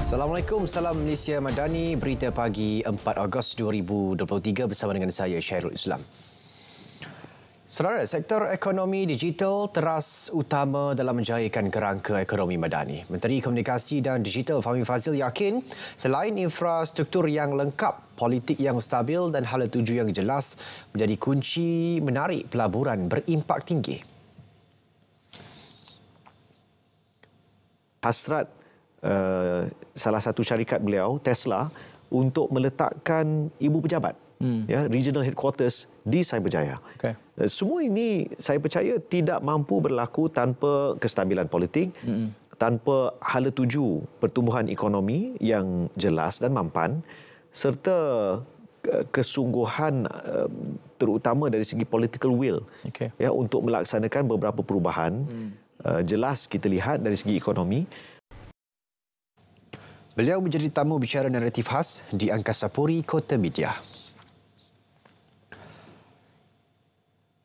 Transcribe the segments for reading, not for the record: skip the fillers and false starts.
Assalamualaikum, salam Malaysia Madani. Berita pagi 4 Ogos 2023 bersama dengan saya Syairul Islam. Saudara, sektor ekonomi digital teras utama dalam menjayakan kerangka ekonomi madani. Menteri Komunikasi dan Digital Fahmi Fadzil yakin selain infrastruktur yang lengkap, politik yang stabil dan hala tuju yang jelas menjadi kunci menarik pelaburan berimpak tinggi. Hasrat salah satu syarikat beliau, Tesla, untuk meletakkan ibu pejabat, regional headquarters di Cyberjaya. Okay. Semua ini saya percaya tidak mampu berlaku tanpa kestabilan politik, tanpa hala tuju pertumbuhan ekonomi yang jelas dan mampan, serta kesungguhan terutama dari segi political will, untuk melaksanakan beberapa perubahan. Jelas kita lihat dari segi ekonomi. Beliau menjadi tamu bicara naratif khas di Angkasa Puri Kota Media.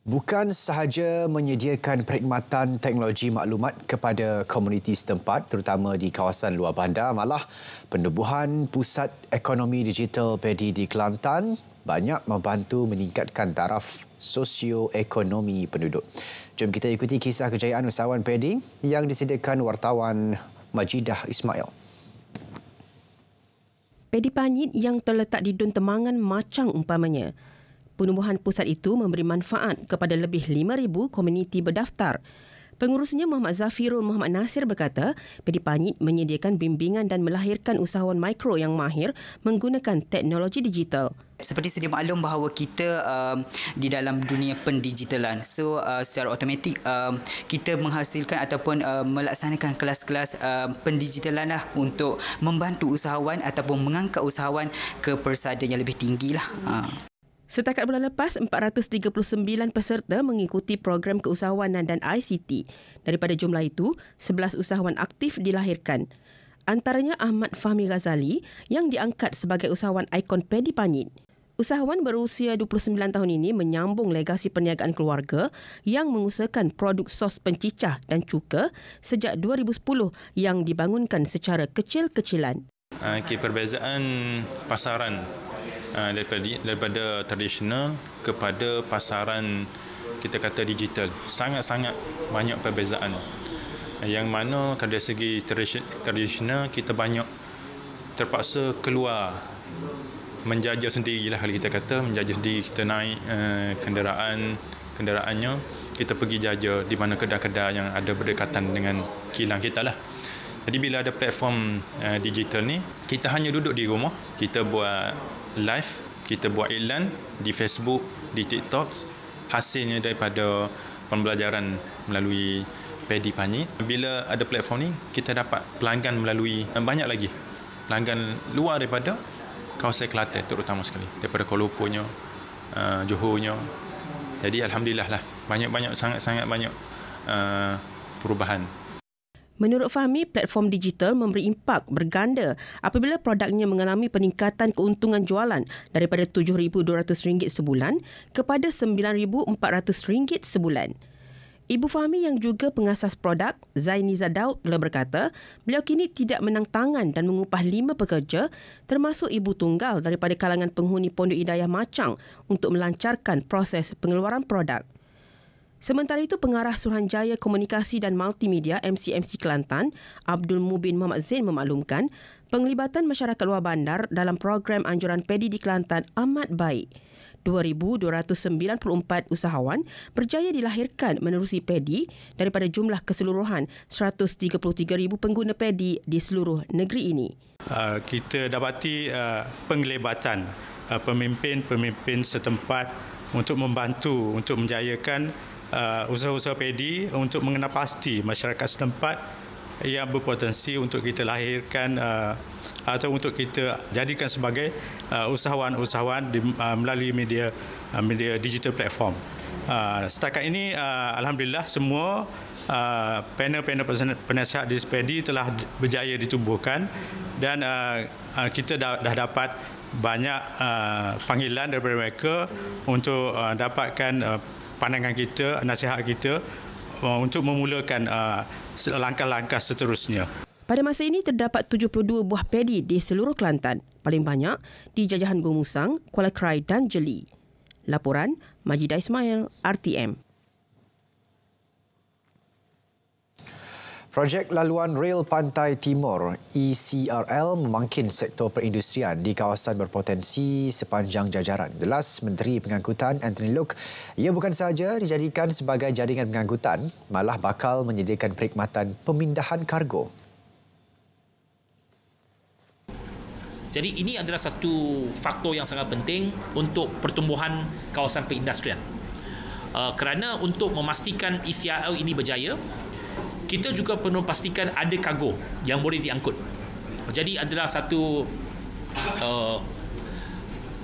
Bukan sahaja menyediakan perkhidmatan teknologi maklumat kepada komuniti setempat, terutama di kawasan luar bandar, malah penubuhan pusat ekonomi digital PEDI di Kelantan banyak membantu meningkatkan taraf sosioekonomi penduduk. Jom kita ikuti kisah kejayaan usahawan PEDI yang disediakan wartawan Majidah Ismail. PEDI Panyit yang terletak di Dun Temangan Macang umpamanya. Penubuhan pusat itu memberi manfaat kepada lebih 5,000 komuniti berdaftar. Pengurusnya Muhammad Zafirul Muhammad Nasir berkata, PEDI Panyit menyediakan bimbingan dan melahirkan usahawan mikro yang mahir menggunakan teknologi digital. Seperti sedia maklum bahawa kita di dalam dunia pendigitalan. So secara automatik kita menghasilkan ataupun melaksanakan kelas-kelas pendigitalan lah untuk membantu usahawan ataupun mengangkat usahawan ke persada yang lebih tinggilah. Setakat bulan lepas, 439 peserta mengikuti program keusahawanan dan ICT. Daripada jumlah itu, 11 usahawan aktif dilahirkan. Antaranya Ahmad Fahmi Ghazali yang diangkat sebagai usahawan ikon PEDI Panyit. Usahawan berusia 29 tahun ini menyambung legasi perniagaan keluarga yang mengusahakan produk sos pencicah dan cuka sejak 2010 yang dibangunkan secara kecil-kecilan. Perbezaan pasaran daripada tradisional kepada pasaran kita kata digital sangat-sangat banyak perbezaan, yang mana dari segi tradisional kita banyak terpaksa keluar menjajah sendirilah, kalau kita kata menjajah sendiri. Kita naik kenderaannya, kita pergi jajah di mana kedai-kedai yang ada berdekatan dengan kilang kita lah. Jadi bila ada platform digital ni, kita hanya duduk di rumah, kita buat live, kita buat iklan di Facebook, di TikTok. Hasilnya daripada pembelajaran melalui PEDI Panyit. Bila ada platform ni, kita dapat pelanggan melalui banyak lagi pelanggan luar daripada kawasan Kelantan terutama sekali, daripada Kuala Lumpurnya, Johornya. Jadi alhamdulillah lah, banyak sangat-sangat banyak perubahan. Menurut Fahmi, platform digital memberi impak berganda apabila produknya mengalami peningkatan keuntungan jualan daripada RM7,200 sebulan kepada RM9,400 sebulan. Ibu Fahmi yang juga pengasas produk, Zainiza Daud, telah berkata beliau kini tidak menang tangan dan mengupah 5 pekerja termasuk ibu tunggal daripada kalangan penghuni Pondok Hidayah Macang untuk melancarkan proses pengeluaran produk. Sementara itu, Pengarah Suruhanjaya Komunikasi dan Multimedia MCMC Kelantan, Abdul Mubin Muhammad Zain memaklumkan penglibatan masyarakat luar bandar dalam program anjuran PEDI di Kelantan amat baik. 2,294 usahawan berjaya dilahirkan menerusi PEDI daripada jumlah keseluruhan 133,000 pengguna PEDI di seluruh negeri ini. Kita dapati penglibatan pemimpin-pemimpin setempat untuk membantu untuk menjayakan usaha-usaha PEDI untuk mengenal pasti masyarakat setempat yang berpotensi untuk kita lahirkan atau untuk kita jadikan sebagai usahawan-usahawan melalui media digital platform. Setakat ini alhamdulillah semua panel-panel penasihat di PEDI telah berjaya ditubuhkan dan kita dah dapat banyak panggilan daripada mereka untuk dapatkan pandangan kita, nasihat kita untuk memulakan langkah-langkah seterusnya. Pada masa ini terdapat 72 buah padi di seluruh Kelantan, paling banyak di Jajahan Gomusang, Kuala Krai dan Jeli. Laporan Majidah Ismail, RTM. Projek Laluan Rel Pantai Timur ECRL memangkin sektor perindustrian di kawasan berpotensi sepanjang jajaran. Jelas Menteri Pengangkutan Anthony Loke, ia bukan sahaja dijadikan sebagai jaringan pengangkutan, malah bakal menyediakan perkhidmatan pemindahan kargo. Jadi ini adalah satu faktor yang sangat penting untuk pertumbuhan kawasan perindustrian. Kerana untuk memastikan ECRL ini berjaya, kita juga perlu pastikan ada kargo yang boleh diangkut. Jadi adalah satu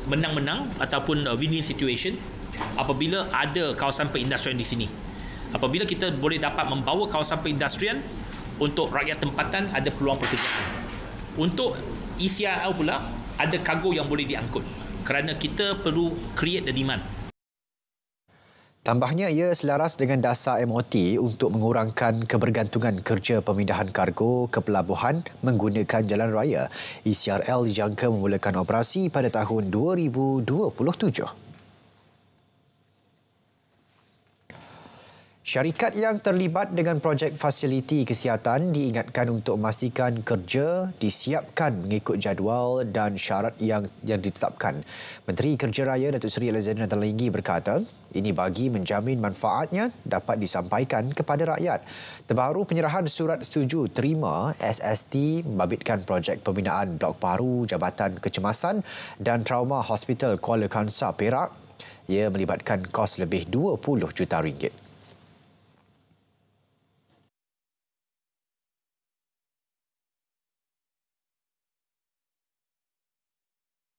menang-menang ataupun win-win situation apabila ada kawasan perindustrian di sini. Apabila kita boleh dapat membawa kawasan perindustrian untuk rakyat tempatan, ada peluang pekerjaan. Untuk ECRL pula, ada kargo yang boleh diangkut. Kerana kita perlu create the demand. Tambahnya, ia selaras dengan dasar MOT untuk mengurangkan kebergantungan kerja pemindahan kargo ke pelabuhan menggunakan jalan raya. ECRL dijangka memulakan operasi pada tahun 2027. Syarikat yang terlibat dengan projek fasiliti kesihatan diingatkan untuk memastikan kerja disiapkan mengikut jadual dan syarat yang ditetapkan. Menteri Kerja Raya Datuk Seri Alexander Talinggi berkata, ini bagi menjamin manfaatnya dapat disampaikan kepada rakyat. Terbaru penyerahan surat setuju terima SST membabitkan projek pembinaan blok baru Jabatan Kecemasan dan Trauma Hospital Kuala Kangsar, Perak. Ia melibatkan kos lebih 20 juta ringgit.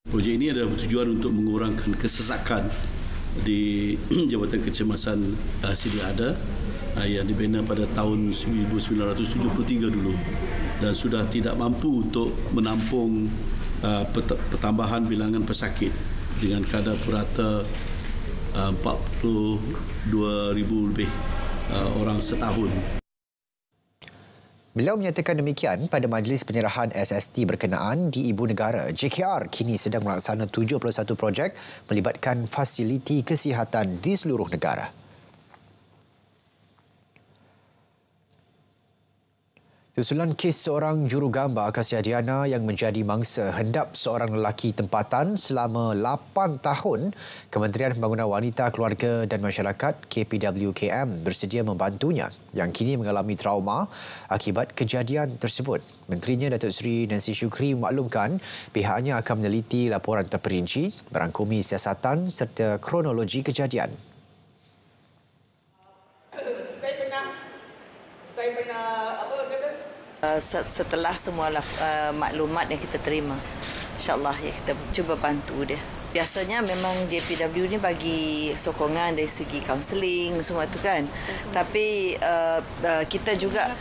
Projek ini adalah bertujuan untuk mengurangkan kesesakan di Jabatan Kecemasan Sidi Ada yang dibina pada tahun 1973 dulu dan sudah tidak mampu untuk menampung pertambahan bilangan pesakit dengan kadar purata 42,000 lebih orang setahun. Beliau menyatakan demikian pada majlis penyerahan SST berkenaan di Ibu Negara. JKR kini sedang melaksana 71 projek melibatkan fasiliti kesihatan di seluruh negara. Susulan kes seorang jurugambar Kasia Diana yang menjadi mangsa hendap seorang lelaki tempatan selama 8 tahun, Kementerian Pembangunan Wanita, Keluarga dan Masyarakat KPWKM bersedia membantunya yang kini mengalami trauma akibat kejadian tersebut. Menterinya Datuk Seri Nancy Shukri memaklumkan pihaknya akan meneliti laporan terperinci, merangkumi siasatan serta kronologi kejadian. Setelah semua maklumat yang kita terima, insyaAllah ya kita cuba bantu dia. Biasanya memang JPW ni bagi sokongan dari segi kaunseling semua tu kan. Tapi kita juga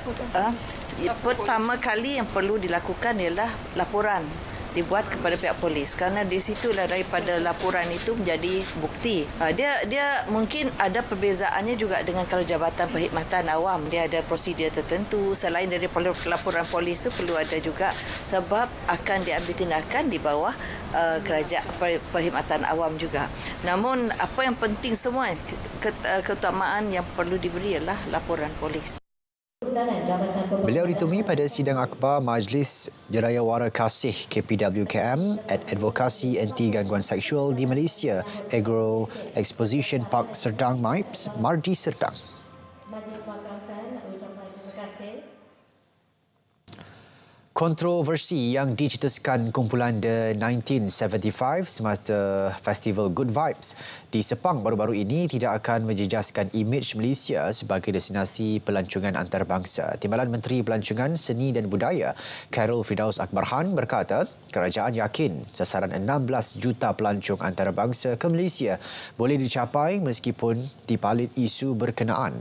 pertama kali yang perlu dilakukan ialah laporan dibuat kepada pihak polis kerana di situlah daripada laporan itu menjadi bukti. Dia mungkin ada perbezaannya juga dengan kalau Jabatan Perkhidmatan Awam, dia ada prosedur tertentu. Selain dari laporan polis itu perlu ada juga sebab akan diambil tindakan di bawah Kerajaan Perkhidmatan Awam juga. Namun apa yang penting semua keutamaan yang perlu diberi ialah laporan polis. Beliau ditemui pada sidang akhbar Majlis Jerayawara Kasih KPWKM at Advokasi Anti Gangguan Seksual di Malaysia Agro Exposition Park Serdang MIPS, Mardi Serdang. Kontroversi yang dicetuskan kumpulan The 1975 semasa Festival Good Vibes di Sepang baru-baru ini tidak akan menjejaskan imej Malaysia sebagai destinasi pelancongan antarabangsa. Timbalan Menteri Pelancongan, Seni dan Budaya Khairul Firdaus Akbarhan berkata, kerajaan yakin sasaran 16 juta pelancong antarabangsa ke Malaysia boleh dicapai meskipun dipalit isu berkenaan.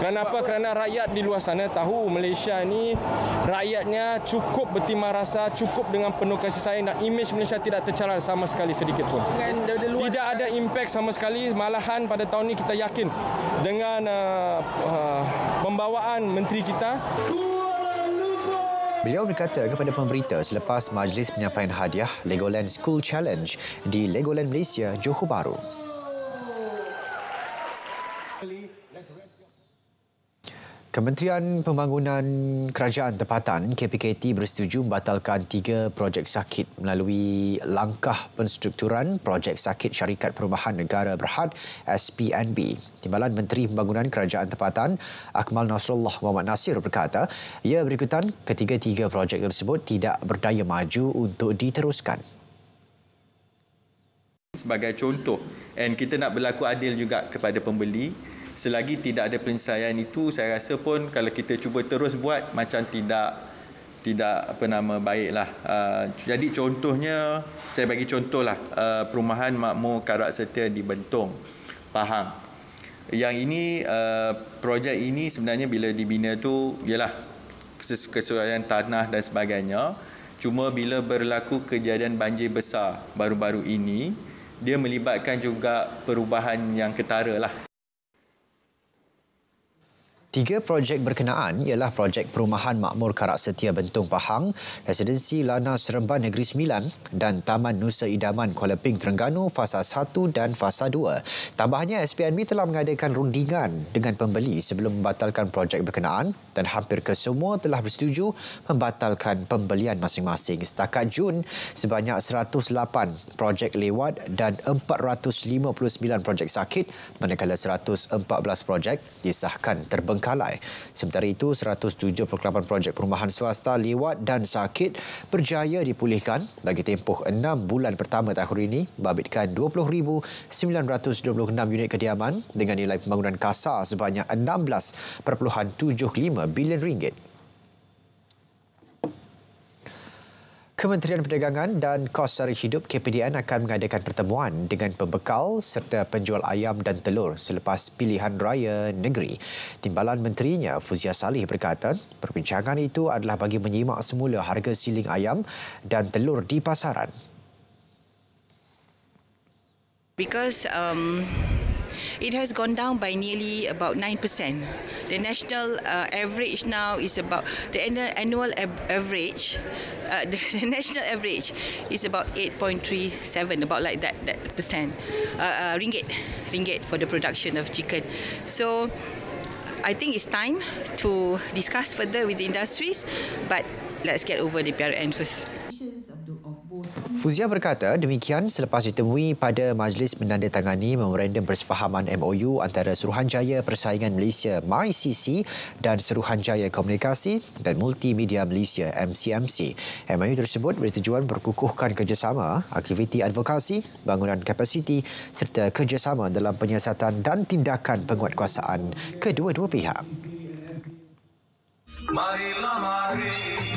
Kenapa? Kerana rakyat di luar sana tahu Malaysia ni rakyatnya cukup bertimah rasa, cukup dengan penuh kasih sayang dan imej Malaysia tidak tercalar sama sekali sedikit pun. Tidak ada impak sama sekali. Malahan pada tahun ini kita yakin dengan pembawaan menteri kita. Beliau berkata kepada pemberita selepas majlis penyampaian hadiah Legoland School Challenge di Legoland Malaysia, Johor Bahru. Kementerian Pembangunan Kerajaan Tempatan KPKT bersetuju membatalkan 3 projek sakit melalui langkah penstrukturan projek sakit Syarikat Perumahan Negara Berhad SPNB. Timbalan Menteri Pembangunan Kerajaan Tempatan Akmal Nasrullah Muhammad Nasir berkata, ia berikutan ketiga-tiga projek tersebut tidak berdaya maju untuk diteruskan. Sebagai contoh, dan kita nak berlaku adil juga kepada pembeli. Selagi tidak ada penyelesaian itu, saya rasa pun kalau kita cuba terus buat macam tidak baiklah. Jadi contohnya, saya bagi contohlah perumahan makmur Karak Setia di Bentong, Pahang. Yang ini projek ini sebenarnya bila dibina tu ialah kesesuaian tanah dan sebagainya. Cuma bila berlaku kejadian banjir besar baru-baru ini, dia melibatkan juga perubahan yang ketara lah. 3 projek berkenaan ialah projek Perumahan Makmur Karak Setia Bentong Pahang, Residensi Lana Seremban Negeri Sembilan dan Taman Nusa Idaman Kuala Ping Terengganu Fasa 1 dan Fasa 2. Tambahnya, SPNB telah mengadakan rundingan dengan pembeli sebelum membatalkan projek berkenaan dan hampir kesemua telah bersetuju membatalkan pembelian masing-masing. Setakat Jun, sebanyak 108 projek lewat dan 459 projek sakit, manakala 114 projek disahkan terbengkalai. Sementara itu, 178 projek perumahan swasta lewat dan sakit berjaya dipulihkan bagi tempoh 6 bulan pertama tahun ini, babitkan 20,926 unit kediaman dengan nilai pembangunan kasar sebanyak 16.75 bilion ringgit. Kementerian Perdagangan dan Kos Sara Hidup KPDN akan mengadakan pertemuan dengan pembekal serta penjual ayam dan telur selepas pilihan raya negeri. Timbalan menterinya Fuzia Salih berkata, perbincangan itu adalah bagi menyimak semula harga siling ayam dan telur di pasaran. Because it has gone down by nearly about 9%. The national average now is about the annual average. The national average is about 8.37, about like that percent. Ringgit for the production of chicken. So I think it's time to discuss further with the industries, but let's get over the PRN first. Fuzia berkata demikian selepas ditemui pada majlis menandatangani memorandum persefahaman MOU antara Suruhanjaya Persaingan Malaysia MyCC dan Suruhanjaya Komunikasi dan Multimedia Malaysia MCMC. MOU tersebut bertujuan berkukuhkan kerjasama, aktiviti advokasi, bangunan kapasiti serta kerjasama dalam penyiasatan dan tindakan penguatkuasaan kedua-dua pihak.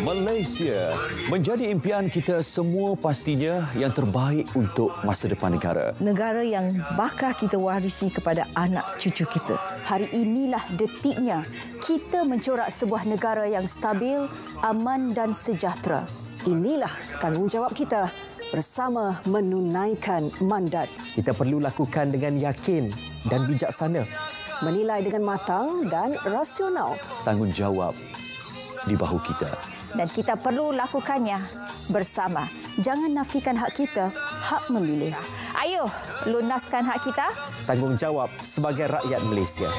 Malaysia menjadi impian kita semua, pastinya yang terbaik untuk masa depan negara. Negara yang bakal kita warisi kepada anak cucu kita. Hari inilah detiknya kita mencorak sebuah negara yang stabil, aman dan sejahtera. Inilah tanggungjawab kita bersama menunaikan mandat. Kita perlu lakukan dengan yakin dan bijaksana. Menilai dengan matang dan rasional. Tanggungjawab di bahu kita. Dan kita perlu lakukannya bersama. Jangan nafikan hak kita, hak memilih. Ayo, lunaskan hak kita. Tanggungjawab sebagai rakyat Malaysia.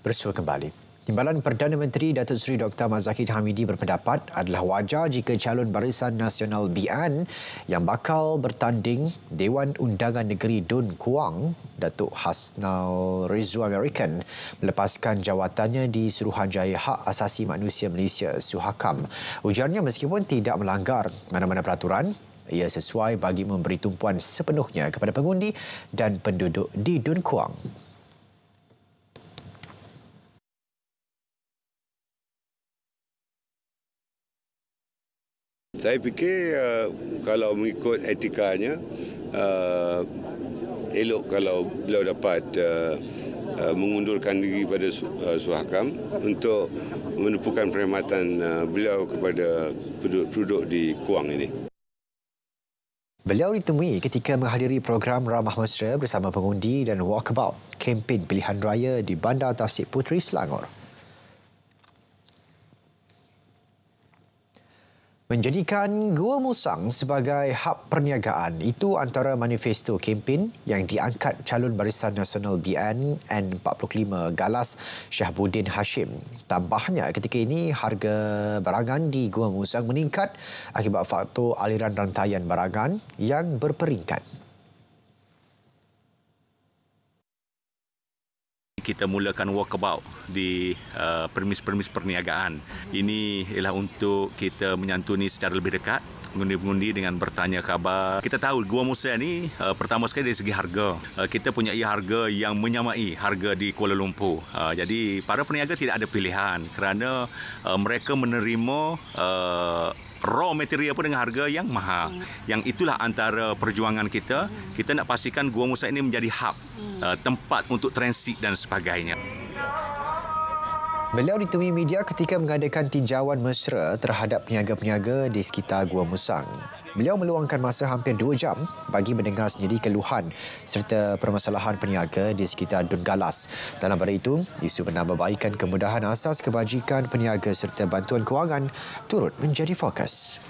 Bersua kembali. Timbalan Perdana Menteri Datuk Seri Dr. Mazahid Hamidi berpendapat adalah wajar jika calon Barisan Nasional BN yang bakal bertanding Dewan Undangan Negeri Dun Kuang, Datuk Hasnal Rizwan American, melepaskan jawatannya di Suruhanjaya Hak Asasi Manusia Malaysia Suhakam. Ujarnya meskipun tidak melanggar mana-mana peraturan, ia sesuai bagi memberi tumpuan sepenuhnya kepada pengundi dan penduduk di Dun Kuang. Saya fikir kalau mengikut etikanya, elok kalau beliau dapat mengundurkan diri pada Suhakam untuk menumpukan perkhidmatan beliau kepada penduduk di Kuang ini. Beliau ditemui ketika menghadiri program Ramah Mesra bersama pengundi dan walkabout kempen pilihan raya di Bandar Tasik Puteri, Selangor. Menjadikan Gua Musang sebagai hub perniagaan itu antara manifesto kempen yang diangkat calon Barisan Nasional BN N45 Galas Syahbudin Hashim. Tambahnya ketika ini harga barangan di Gua Musang meningkat akibat faktor aliran rantaian barangan yang berperingkat. Kita mulakan walkabout di permis-permis perniagaan. Ini ialah untuk kita menyantuni secara lebih dekat pengundi-pengundi dengan bertanya khabar. Kita tahu Gua Musang ni pertama sekali dari segi harga. Kita punya harga yang menyamai harga di Kuala Lumpur. Jadi para peniaga tidak ada pilihan kerana mereka menerima raw material pun dengan harga yang mahal. Yang itulah antara perjuangan kita. Kita nak pastikan Gua Musang ini menjadi hub, tempat untuk transit dan sebagainya. Beliau ditemui media ketika mengadakan tinjauan mesra terhadap peniaga-peniaga di sekitar Gua Musang. Beliau meluangkan masa hampir 2 jam bagi mendengar sendiri keluhan serta permasalahan peniaga di sekitar Dun Galas. Dalam pada itu, isu penambahbaikan kemudahan asas kebajikan peniaga serta bantuan kewangan turut menjadi fokus.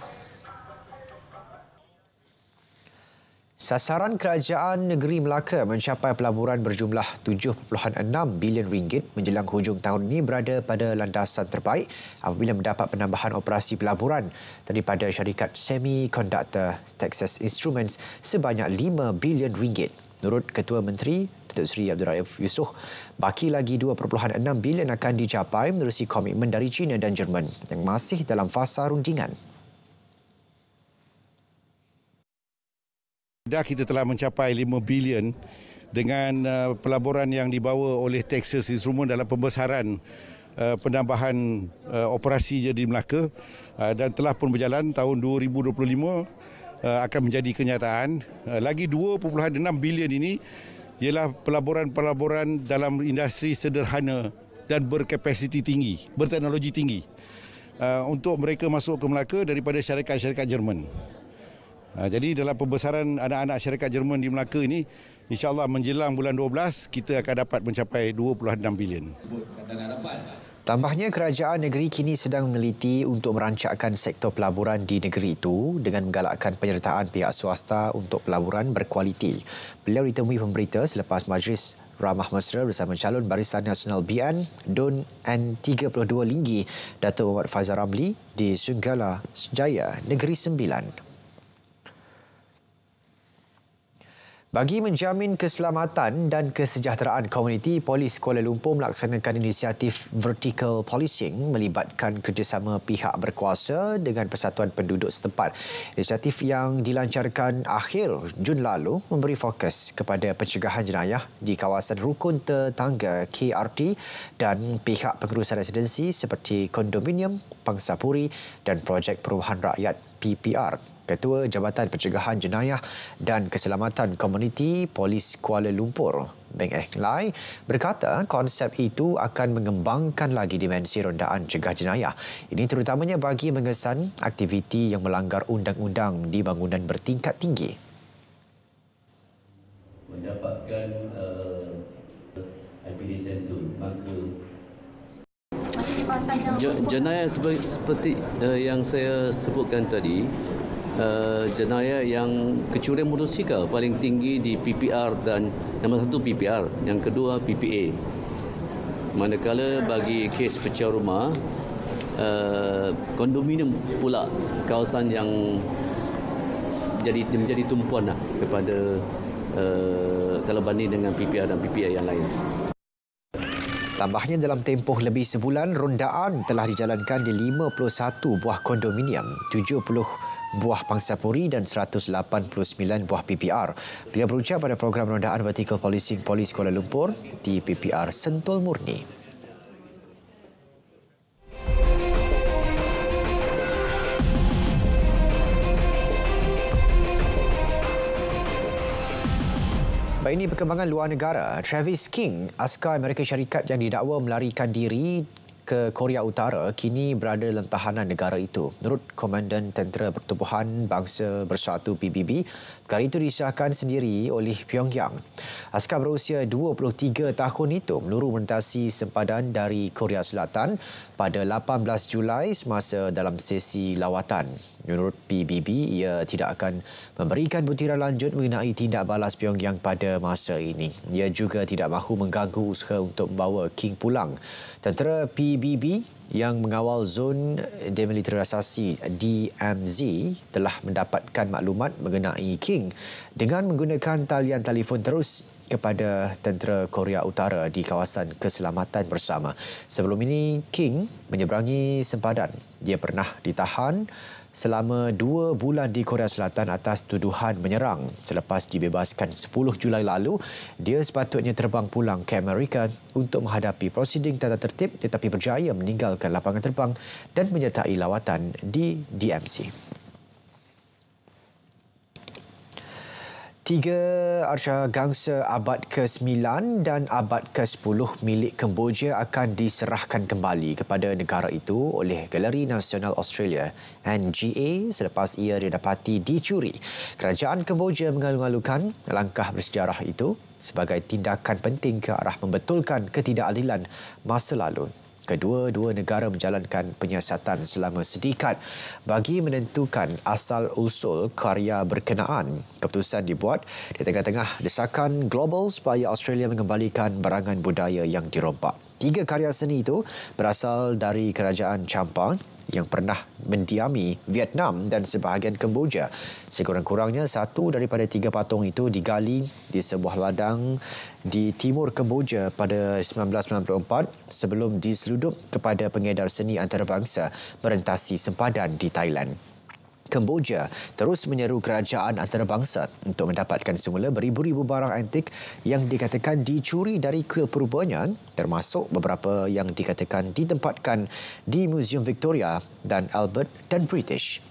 Sasaran kerajaan negeri Melaka mencapai pelaburan berjumlah 7.6 bilion ringgit menjelang hujung tahun ini berada pada landasan terbaik apabila mendapat penambahan operasi pelaburan daripada syarikat Semiconductor Texas Instruments sebanyak 5 bilion ringgit. Menurut Ketua Menteri Datuk Seri Abdul Rauf Yusof, baki lagi 2.6 bilion akan dicapai menerusi komitmen dari China dan Jerman yang masih dalam fasa rundingan. Dah kita telah mencapai 5 bilion dengan pelaburan yang dibawa oleh Texas Instruments dalam pembesaran penambahan operasi di Melaka dan telah pun berjalan tahun 2025 akan menjadi kenyataan. Lagi 2.6 bilion ini ialah pelaburan-pelaburan dalam industri sederhana dan berkapasiti tinggi, berteknologi tinggi untuk mereka masuk ke Melaka daripada syarikat-syarikat Jerman. Jadi dalam pembesaran anak-anak syarikat Jerman di Melaka ini, insya-Allah menjelang bulan 12 kita akan dapat mencapai 26 bilion. Tambahnya, kerajaan negeri kini sedang meneliti untuk merancangkan sektor pelaburan di negeri itu dengan menggalakkan penyertaan pihak swasta untuk pelaburan berkualiti. Beliau ditemui pemberita selepas majlis Ramah Mesra bersama calon Barisan Nasional BN Dun N32 Linggi, Datuk Muhammad Faizal Ramli di Sunggala Jaya, Negeri Sembilan. Bagi menjamin keselamatan dan kesejahteraan komuniti, Polis Kuala Lumpur melaksanakan inisiatif vertical policing melibatkan kerjasama pihak berkuasa dengan persatuan penduduk setempat. Inisiatif yang dilancarkan akhir Jun lalu memberi fokus kepada pencegahan jenayah di kawasan rukun tetangga KRT dan pihak pengurusan residensi seperti kondominium, pangsapuri dan projek perumahan rakyat PPR. Ketua Jabatan Pencegahan Jenayah dan Keselamatan Komuniti Polis Kuala Lumpur, Beng Lai, berkata konsep itu akan mengembangkan lagi dimensi rondaan cegah jenayah. Ini terutamanya bagi mengesan aktiviti yang melanggar undang-undang di bangunan bertingkat tinggi. Mendapatkan IPD Center, maka jenayah seperti yang saya sebutkan tadi, jenayah yang kecurian motosikal paling tinggi di PPR dan nombor 1 PPR, yang kedua PPA. Manakala bagi kes pecah rumah, kondominium pula kawasan yang menjadi tumpuan kepada kalau banding dengan PPR dan PPA yang lain. Tambahnya, dalam tempoh lebih sebulan, rondaan telah dijalankan di 51 buah kondominium, 70 buah pangsapuri dan 189 buah PPR. Beliau berucap pada program rondaan vertical policing Polis Kuala Lumpur di PPR Sentul Murni. Baik, ini perkembangan luar negara. Travis King, askar Amerika Syarikat yang didakwa melarikan diri ke Korea Utara, kini berada dalam tahanan negara itu. Menurut Komandan Tentera Pertubuhan Bangsa Bersatu PBB, perkara itu disahkan sendiri oleh Pyongyang. Askar berusia 23 tahun itu meluru melintasi sempadan dari Korea Selatan pada 18 Julai semasa dalam sesi lawatan. Menurut PBB, ia tidak akan memberikan butiran lanjut mengenai tindak balas Pyongyang pada masa ini. Ia juga tidak mahu mengganggu usaha untuk membawa King pulang. Tentera PBB yang mengawal zon demilitarisasi DMZ telah mendapatkan maklumat mengenai King dengan menggunakan talian telefon terus kepada tentera Korea Utara di kawasan keselamatan bersama. Sebelum ini, King menyeberangi sempadan. Dia pernah ditahan selama 2 bulan di Korea Selatan atas tuduhan menyerang. Selepas dibebaskan 10 Julai lalu, dia sepatutnya terbang pulang ke Amerika untuk menghadapi prosiding tata tertib tetapi berjaya meninggalkan lapangan terbang dan menyertai lawatan di DMZ. 3 arca gangsa abad ke-9 dan abad ke-10 milik Kemboja akan diserahkan kembali kepada negara itu oleh Galeri Nasional Australia NGA selepas ia didapati dicuri. Kerajaan Kemboja mengalu-alukan langkah bersejarah itu sebagai tindakan penting ke arah membetulkan ketidakadilan masa lalu. Kedua-dua negara menjalankan penyiasatan selama sedekat bagi menentukan asal-usul karya berkenaan. Keputusan dibuat di tengah-tengah desakan global supaya Australia mengembalikan barangan budaya yang dirompak. 3 karya seni itu berasal dari kerajaan Champa yang pernah mendiami Vietnam dan sebahagian Kemboja. Sekurang-kurangnya 1 daripada 3 patung itu digali di sebuah ladang di timur Kemboja pada 1994 sebelum diseludup kepada pengedar seni antarabangsa merentasi sempadan di Thailand. Kemboja terus menyeru kerajaan antarabangsa untuk mendapatkan semula beribu-ribu barang antik yang dikatakan dicuri dari kuil purbanya, termasuk beberapa yang dikatakan ditempatkan di Museum Victoria dan Albert dan British.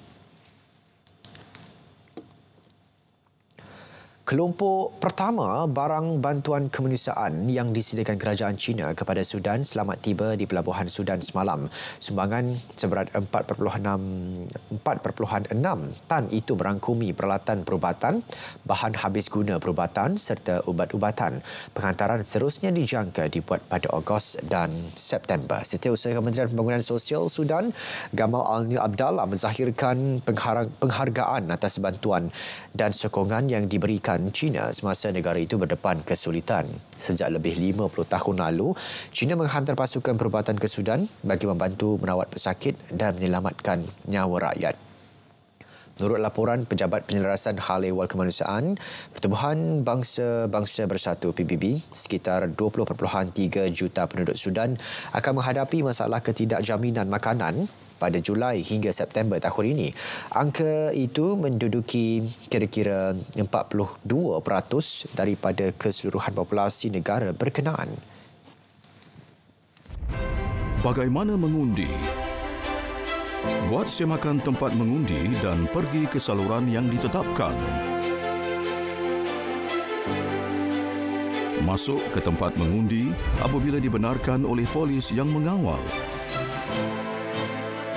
Kelompok pertama barang bantuan kemanusiaan yang disediakan kerajaan China kepada Sudan selamat tiba di pelabuhan Sudan semalam. Sumbangan seberat 4.6 tan itu merangkumi peralatan perubatan, bahan habis guna perubatan serta ubat-ubatan. Penghantaran seterusnya dijangka dibuat pada Ogos dan September. Setiausaha Kementerian Pembangunan Sosial Sudan, Gamal Al-Nil Abdallah menzahirkan penghargaan atas bantuan dan sokongan yang diberikan China semasa negara itu berdepan kesulitan. Sejak lebih 50 tahun lalu, China menghantar pasukan perubatan ke Sudan bagi membantu merawat pesakit dan menyelamatkan nyawa rakyat. Menurut laporan Pejabat Penyelarasan Hal Ehwal Kemanusiaan, Pertubuhan Bangsa Bersatu PBB, sekitar 20.3 juta penduduk Sudan akan menghadapi masalah ketidakjaminan makanan pada Julai hingga September tahun ini. Angka itu menduduki kira-kira 42% daripada keseluruhan populasi negara berkenaan. Bagaimana mengundi? Buat semakan tempat mengundi dan pergi ke saluran yang ditetapkan. Masuk ke tempat mengundi apabila dibenarkan oleh polis yang mengawal.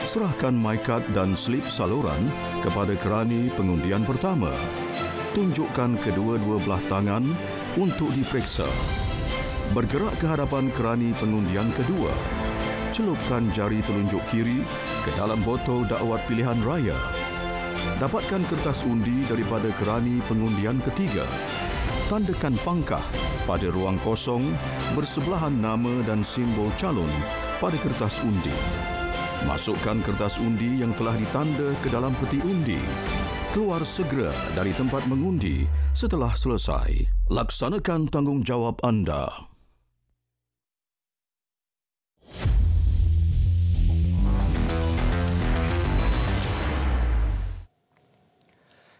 Serahkan MyCard dan slip saluran kepada kerani pengundian pertama. Tunjukkan kedua-dua belah tangan untuk diperiksa. Bergerak ke hadapan kerani pengundian kedua. Celupkan jari telunjuk kiri ke dalam botol dakwat pilihan raya. Dapatkan kertas undi daripada kerani pengundian ketiga. Tandakan pangkah pada ruang kosong bersebelahan nama dan simbol calon pada kertas undi. Masukkan kertas undi yang telah ditanda ke dalam peti undi. Keluar segera dari tempat mengundi setelah selesai. Laksanakan tanggungjawab anda.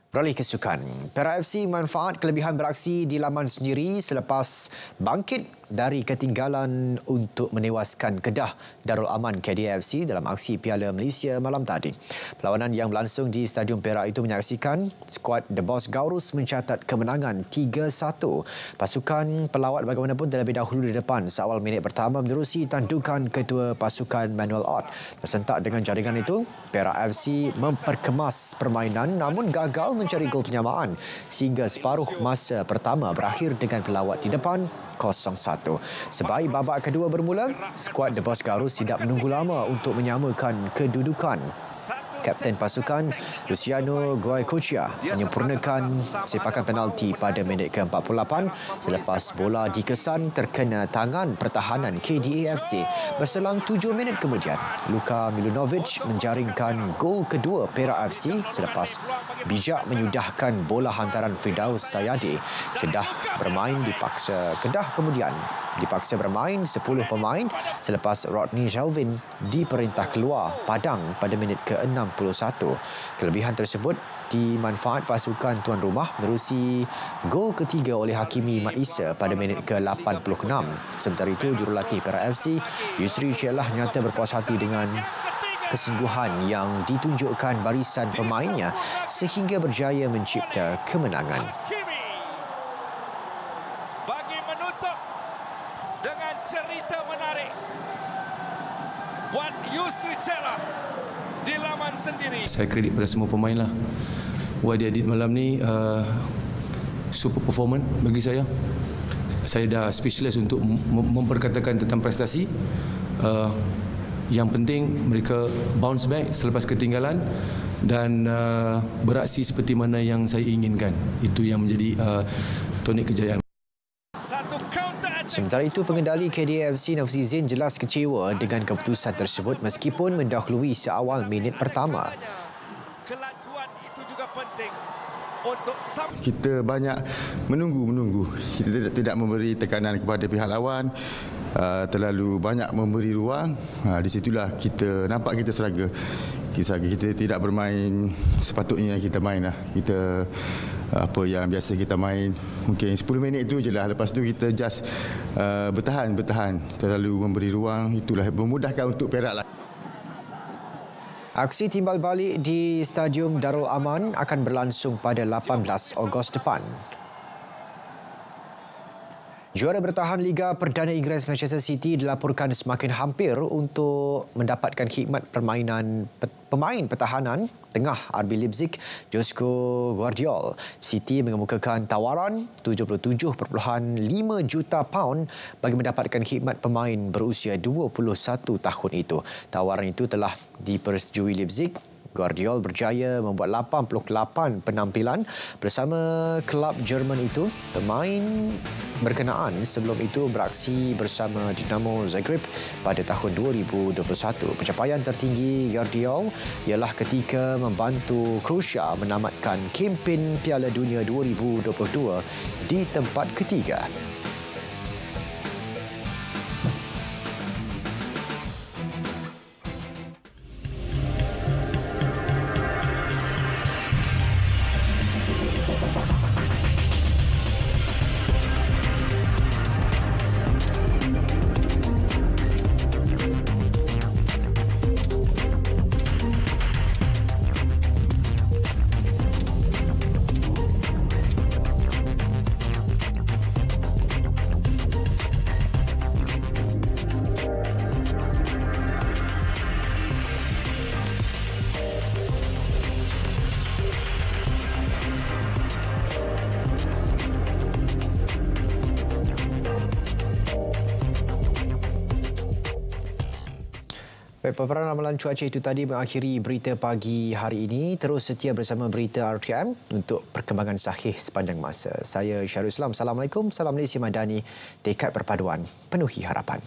Beralih ke sukan. Perak FC manfaat kelebihan beraksi di laman sendiri selepas bangkit dari ketinggalan untuk menewaskan Kedah Darul Aman KDAFC dalam aksi Piala Malaysia malam tadi. Perlawanan yang berlangsung di Stadium Perak itu menyaksikan skuad The Boss Gaurus mencatat kemenangan 3-1. Pasukan pelawat bagaimanapun terlebih dahulu di depan seawal minit pertama menerusi tandukan ketua pasukan Manuel Ott. Tersentak dengan jaringan itu, Perak FC memperkemas permainan namun gagal mencari gol penyamaan sehingga separuh masa pertama berakhir dengan pelawat di depan 0-1. Sebaik babak kedua bermula, skuad The Boss Gaurus tidak menunggu lama untuk menyamakan kedudukan. Kapten pasukan Luciano Goicoechea menyempurnakan sepakan penalti pada minit ke-48 selepas bola dikesan terkena tangan pertahanan KDAFC. Berselang 7 minit kemudian, Luka Milunovic menjaringkan gol kedua Perak FC selepas bijak menyudahkan bola hantaran Firdaus Sayadi. Kedah kemudian dipaksa bermain 10 pemain selepas Rodney Shelvin diperintah keluar padang pada minit ke-61. Kelebihan tersebut dimanfaat pasukan tuan rumah menerusi gol ketiga oleh Hakimi Mat Isa pada minit ke-86. Sementara itu, jurulatih Perak FC Yusri Syelah nyata berpuas hati dengan kesungguhan yang ditunjukkan barisan pemainnya sehingga berjaya mencipta kemenangan. Bagi menutup dengan cerita menarik buat Yusri Syelah di laman sendiri. Saya kredit pada semua pemain lah. What dia did malam ni super performance bagi saya. Saya dah speechless untuk memperkatakan tentang prestasi. Yang penting mereka bounce back selepas ketinggalan dan beraksi seperti mana yang saya inginkan. Itu yang menjadi tonik kejayaan. Sementara itu, pengendali KDAFC Nafzi Zain jelas kecewa dengan keputusan tersebut meskipun mendahului seawal minit pertama. Kelajuan itu juga penting untuk kita banyak menunggu. Kita tidak memberi tekanan kepada pihak lawan. Terlalu banyak memberi ruang. Di situlah kita nampak kita struggle. Kita tidak bermain sepatutnya kita main lah. Kita apa yang biasa kita main mungkin 10 minit itu je lah. Lepas tu kita just bertahan. Terlalu memberi ruang. Itulah memudahkan untuk Perak lah. Aksi timbal balik di Stadium Darul Aman akan berlangsung pada 18 Ogos depan. Juara bertahan Liga Perdana Inggeris Manchester City dilaporkan semakin hampir untuk mendapatkan khidmat pemain pertahanan tengah RB Leipzig, Josko Gvardiol. City mengemukakan tawaran 77.5 juta pound bagi mendapatkan khidmat pemain berusia 21 tahun itu. Tawaran itu telah dipersetujui Leipzig. Gvardiol berjaya membuat 88 penampilan bersama kelab Jerman itu. Pemain berkenaan sebelum itu beraksi bersama Dinamo Zagreb pada tahun 2021. Pencapaian tertinggi Gvardiol ialah ketika membantu Croatia menamatkan kempen Piala Dunia 2022 di tempat ketiga. Paparan ramalan cuaca itu tadi mengakhiri berita pagi hari ini. Terus setia bersama berita RTM untuk perkembangan sahih sepanjang masa. Saya Syarul Islam. Assalamualaikum. Salam Malaysia Madani. Tekad perpaduan penuhi harapan.